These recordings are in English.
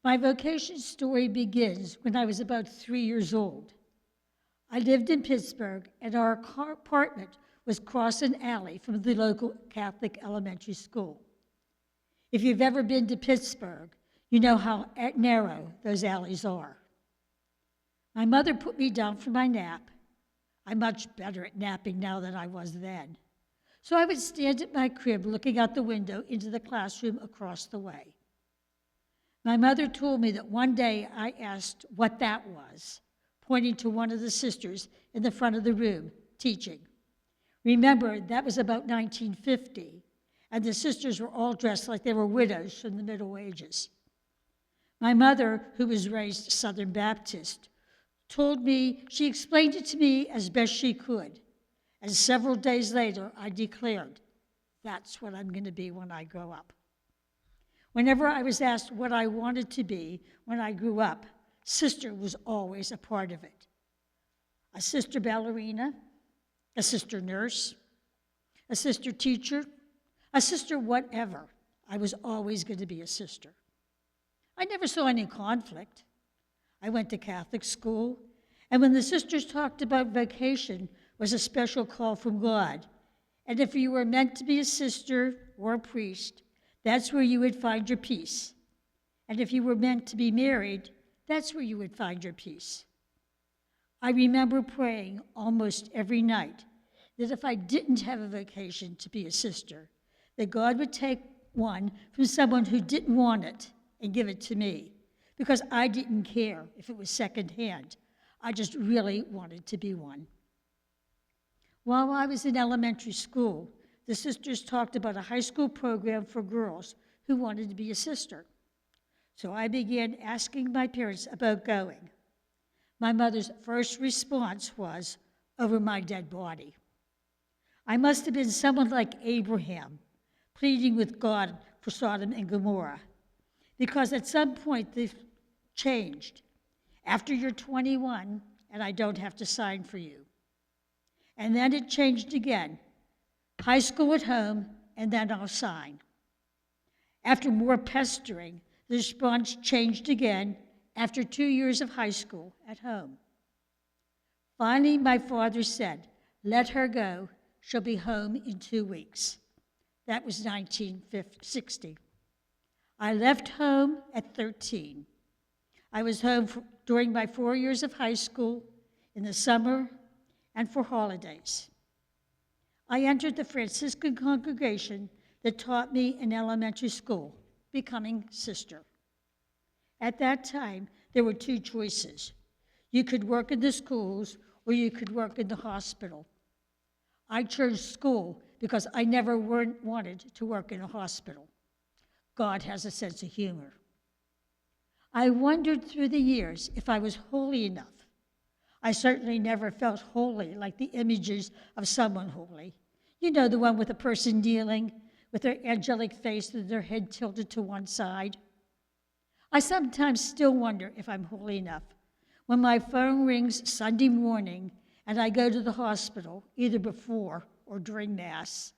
My vocation story begins when I was about 3 years old. I lived in Pittsburgh, and our apartment was across an alley from the local Catholic elementary school. If you've ever been to Pittsburgh, you know how narrow those alleys are. My mother put me down for my nap. I'm much better at napping now than I was then. So I would stand at my crib looking out the window into the classroom across the way. My mother told me that one day I asked what that was, pointing to one of the sisters in the front of the room teaching. Remember, that was about 1950, and the sisters were all dressed like they were widows from the Middle Ages. My mother, who was raised Southern Baptist, she explained it to me as best she could. And several days later, I declared, that's what I'm going to be when I grow up. Whenever I was asked what I wanted to be when I grew up, sister was always a part of it. A sister ballerina, a sister nurse, a sister teacher, a sister whatever. I was always going to be a sister. I never saw any conflict. I went to Catholic school, and when the sisters talked about vocation, was a special call from God. And if you were meant to be a sister or a priest, that's where you would find your peace. And if you were meant to be married, that's where you would find your peace. I remember praying almost every night that if I didn't have a vocation to be a sister, that God would take one from someone who didn't want it and give it to me, because I didn't care if it was secondhand. I just really wanted to be one. While I was in elementary school, the sisters talked about a high school program for girls who wanted to be a sister. So I began asking my parents about going. My mother's first response was, over my dead body. I must have been someone like Abraham, pleading with God for Sodom and Gomorrah, because at some point they've changed. After you're 21, and I don't have to sign for you. And then it changed again. High school at home, and then I'll sign. After more pestering, the response changed again after 2 years of high school at home. Finally, my father said, let her go. She'll be home in 2 weeks. That was 1960. I left home at 13. I was home during my 4 years of high school, in the summer, and for holidays. I entered the Franciscan congregation that taught me in elementary school, becoming sister. At that time, there were 2 choices. You could work in the schools or you could work in the hospital. I chose school because I never wanted to work in a hospital. God has a sense of humor. I wondered through the years if I was holy enough. I certainly never felt holy like the images of someone holy. You know, the one with a person kneeling with their angelic face and their head tilted to one side. I sometimes still wonder if I'm holy enough. When my phone rings Sunday morning and I go to the hospital, either before or during Mass,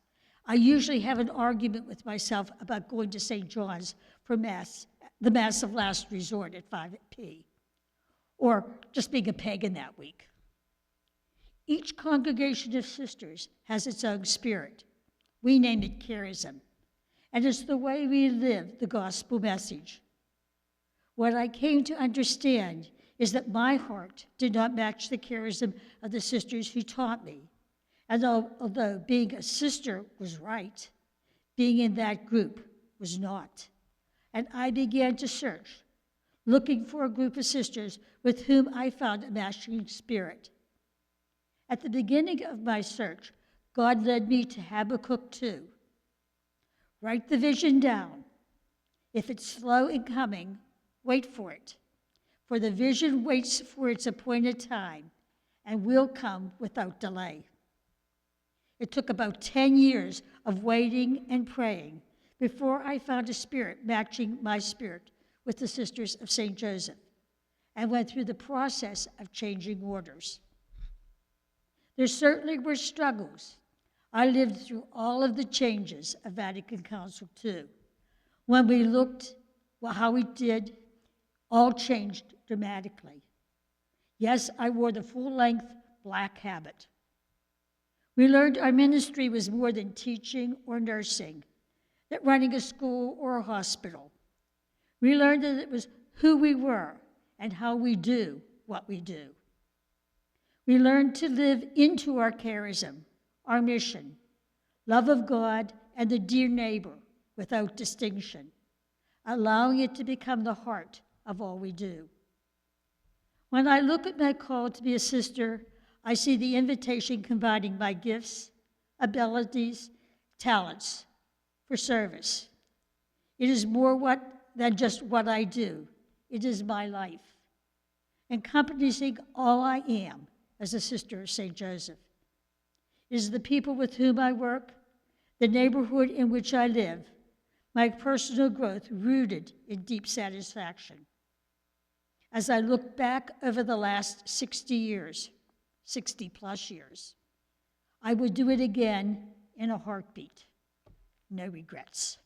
I usually have an argument with myself about going to St. John's for Mass, the Mass of Last Resort at 5 p., or just being a pagan that week. Each congregation of sisters has its own spirit. We name it charism, and it's the way we live the gospel message. What I came to understand is that my heart did not match the charism of the sisters who taught me. And although being a sister was right, being in that group was not. And I began to search, looking for a group of sisters with whom I found a matching spirit. At the beginning of my search, God led me to Habakkuk 2. Write the vision down. If it's slow in coming, wait for it. For the vision waits for its appointed time and will come without delay. It took about 10 years of waiting and praying before I found a spirit matching my spirit with the Sisters of St. Joseph, and went through the process of changing orders. There certainly were struggles. I lived through all of the changes of Vatican Council II. When we looked how we did all changed dramatically. Yes, I wore the full-length black habit. We learned our ministry was more than teaching or nursing, that running a school or a hospital. We learned that it was who we were and how we do what we do. We learned to live into our charism, our mission, love of God and the dear neighbor without distinction, allowing it to become the heart of all we do. When I look at my call to be a sister, I see the invitation combining my gifts, abilities, talents for service. It is more than just what I do. It is my life, encompassing all I am as a sister of St. Joseph. It is the people with whom I work, the neighborhood in which I live, my personal growth rooted in deep satisfaction. As I look back over the last 60 plus years, I would do it again in a heartbeat. No regrets.